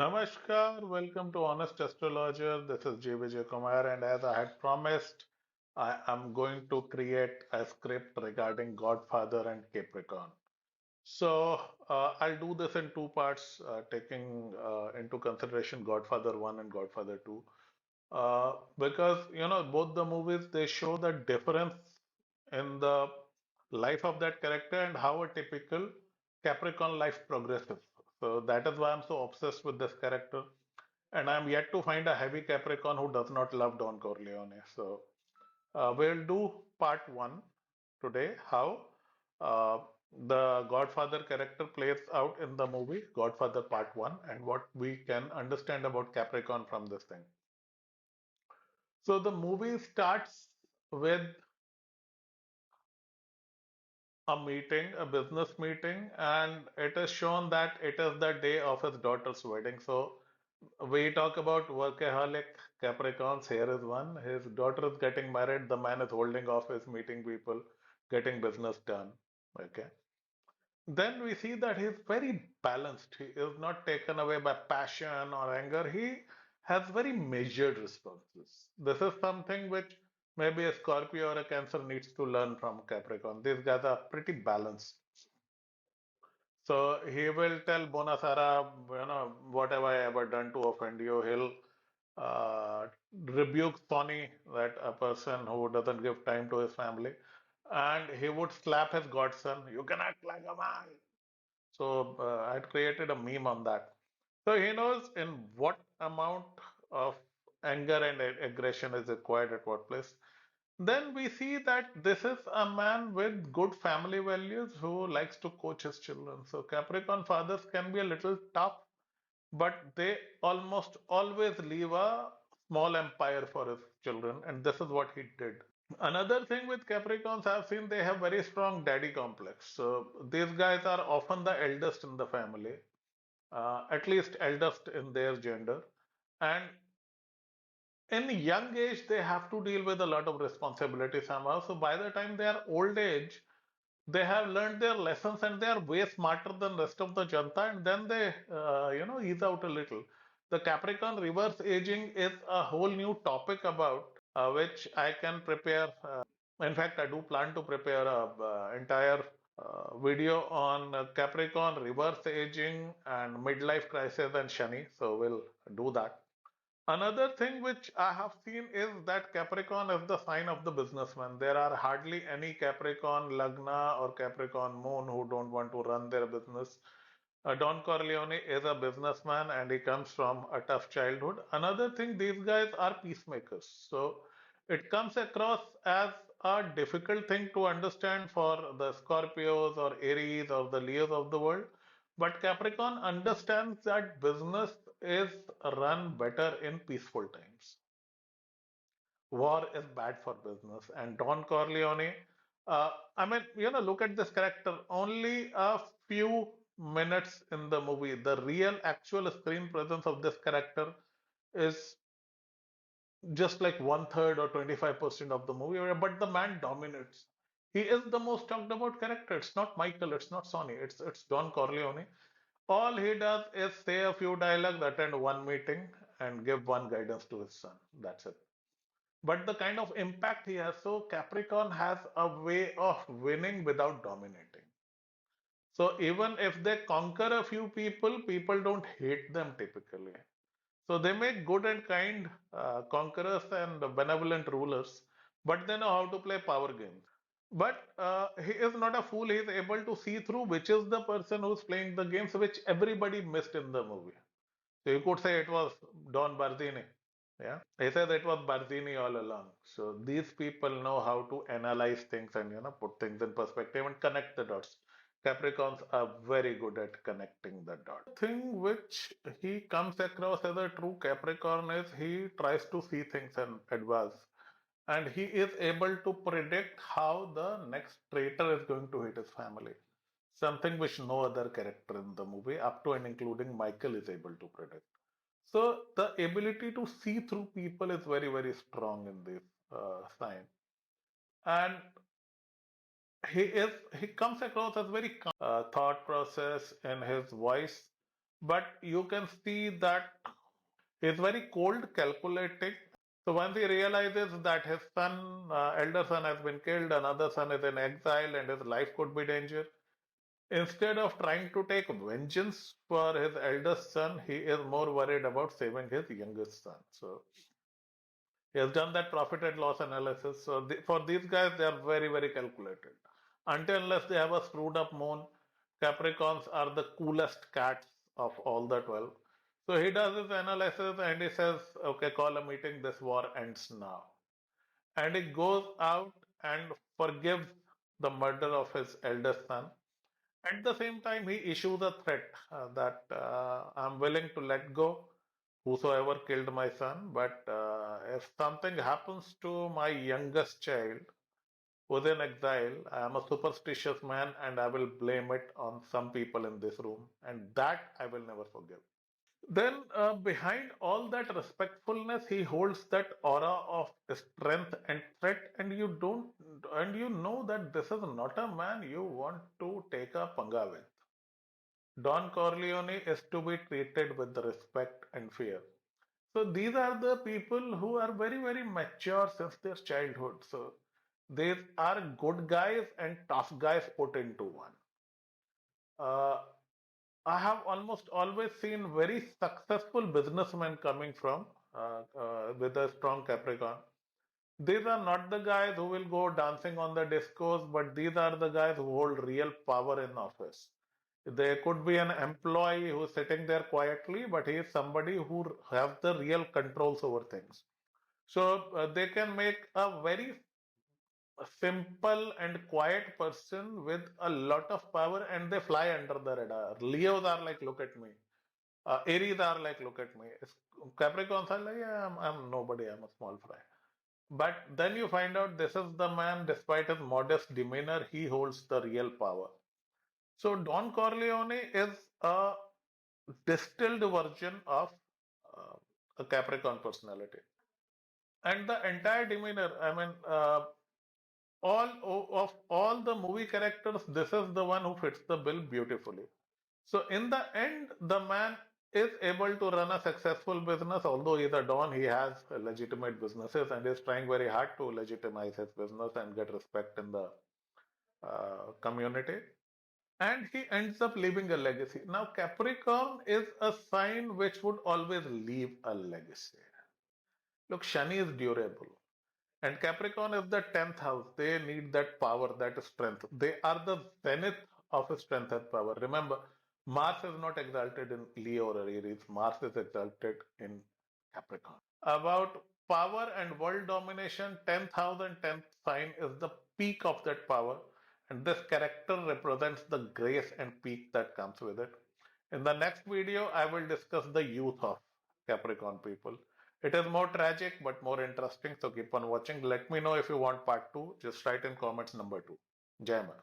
Namaskar, welcome to Honest Astrologer. This is J. Vijay Kumar, and as I had promised, I am going to create a script regarding Godfather and Capricorn. I'll do this in two parts, taking into consideration Godfather 1 and Godfather 2. Because both the movies they show the difference in the life of that character and how a typical Capricorn life progresses. So that is why I'm so obsessed with this character. And I'm yet to find a heavy Capricorn who does not love Don Corleone. We'll do part one today, how the Godfather character plays out in the movie Godfather Part 1 and what we can understand about Capricorn from this thing. So the movie starts with a meeting, a business meeting, and it is shown that it is the day of his daughter's wedding. So we talk about workaholic Capricorns. Here is one. His daughter is getting married. The man is holding office, meeting people, getting business done. Okay. Then we see that he's very balanced. He is not taken away by passion or anger. He has very measured responses. This is something which maybe a Scorpio or a Cancer needs to learn from Capricorn. These guys are pretty balanced. So he will tell Bonasara, what have I ever done to offend you? He'll rebuke Tony, that a person who doesn't give time to his family, and he would slap his godson. You can act like a man. I'd created a meme on that. So he knows in what amount of anger and aggression is required at what place. Then we see that this is a man with good family values who likes to coach his children. So Capricorn fathers can be a little tough, but they almost always leave a small empire for his children, and this is what he did. Another thing with Capricorns, I've seen they have very strong daddy complex. So these guys are often the eldest in the family, at least eldest in their gender. And in young age, they have to deal with a lot of responsibility somehow. So by the time they are old age, they have learned their lessons and they are way smarter than rest of the janta, and then they, ease out a little. The Capricorn reverse aging is a whole new topic about which I can prepare. In fact, I do plan to prepare a entire video on Capricorn reverse aging and midlife crisis and Shani. So we'll do that. Another thing which I have seen is that Capricorn is the sign of the businessman. There are hardly any Capricorn Lagna or Capricorn Moon who don't want to run their business. Don Corleone is a businessman and he comes from a tough childhood. Another thing, these guys are peacemakers. So it comes across as a difficult thing to understand for the Scorpios or Aries or the Leos of the world. But Capricorn understands that business is run better in peaceful times. War is bad for business. And Don Corleone, look at this character. Only a few minutes in the movie. The real, actual screen presence of this character is just like one third or 25% of the movie, but the man dominates. He is the most talked about character. It's not Michael, it's not Sonny, it's Don Corleone. All he does is say a few dialogues, attend one meeting, and give one guidance to his son. That's it. But the kind of impact he has, so Capricorn has a way of winning without dominating. So even if they conquer a few people, people don't hate them typically. So they make good and kind conquerors and benevolent rulers, but they know how to play power games. But he is not a fool. He is able to see through which is the person who's playing the games, which everybody missed in the movie. So you could say it was Don Barzini. Yeah, he said it was Barzini all along. So these people know how to analyze things and put things in perspective and connect the dots. Capricorns are very good at connecting the dots. Thing which he comes across as a true Capricorn is he tries to see things in advance, and he is able to predict how the next traitor is going to hit his family. Something which no other character in the movie, up to and including Michael, is able to predict. So the ability to see through people is very, very strong in this sign. And he comes across as very thought process in his voice. but you can see that he's very cold, calculating. So once he realizes that his son, elder son, has been killed, another son is in exile, and his life could be danger. Instead of trying to take vengeance for his eldest son, he is more worried about saving his youngest son. So he has done that profit and loss analysis. So for these guys, they are very, very calculated. Until unless they have a screwed up moon, Capricorns are the coolest cats of all the 12. So he does his analysis and he says, okay, call a meeting, this war ends now. And he goes out and forgives the murder of his eldest son. At the same time, he issues a threat that I'm willing to let go whosoever killed my son, but if something happens to my youngest child who's in exile, I am a superstitious man and I will blame it on some people in this room, and that I will never forgive. Then, behind all that respectfulness, he holds that aura of strength and threat, and you know that this is not a man you want to take a panga with. Don Corleone is to be treated with respect and fear. So these are the people who are very, very mature since their childhood. So these are good guys and tough guys put into one. Uh, I have almost always seen very successful businessmen coming from with a strong Capricorn. These are not the guys who will go dancing on the discos, but these are the guys who hold real power in office. There could be an employee who's sitting there quietly, but he is somebody who has the real controls over things. So they can make a very simple and quiet person with a lot of power and they fly under the radar. Leos are like, look at me. Aries are like, look at me. Capricorns are like, yeah, I'm nobody, I'm a small fry. But then you find out this is the man, despite his modest demeanor, he holds the real power. So Don Corleone is a distilled version of uh, a Capricorn personality. And the entire demeanor, I mean, of all the movie characters, this is the one who fits the bill beautifully. So in the end, the man is able to run a successful business, although he's a don, he has legitimate businesses and is trying very hard to legitimize his business and get respect in the community. And he ends up leaving a legacy. Now, Capricorn is a sign which would always leave a legacy. Look, Shani is durable. And Capricorn is the 10th house. They need that power, that strength. They are the zenith of strength and power. Remember, Mars is not exalted in Leo or Aries. Mars is exalted in Capricorn. About power and world domination, 10th house and 10th sign is the peak of that power. And this character represents the grace and peak that comes with it. In the next video, I will discuss the youth of Capricorn people. It is more tragic but more interesting, so keep on watching. Let me know if you want part 2. Just write in comments number 2. Jai Mara.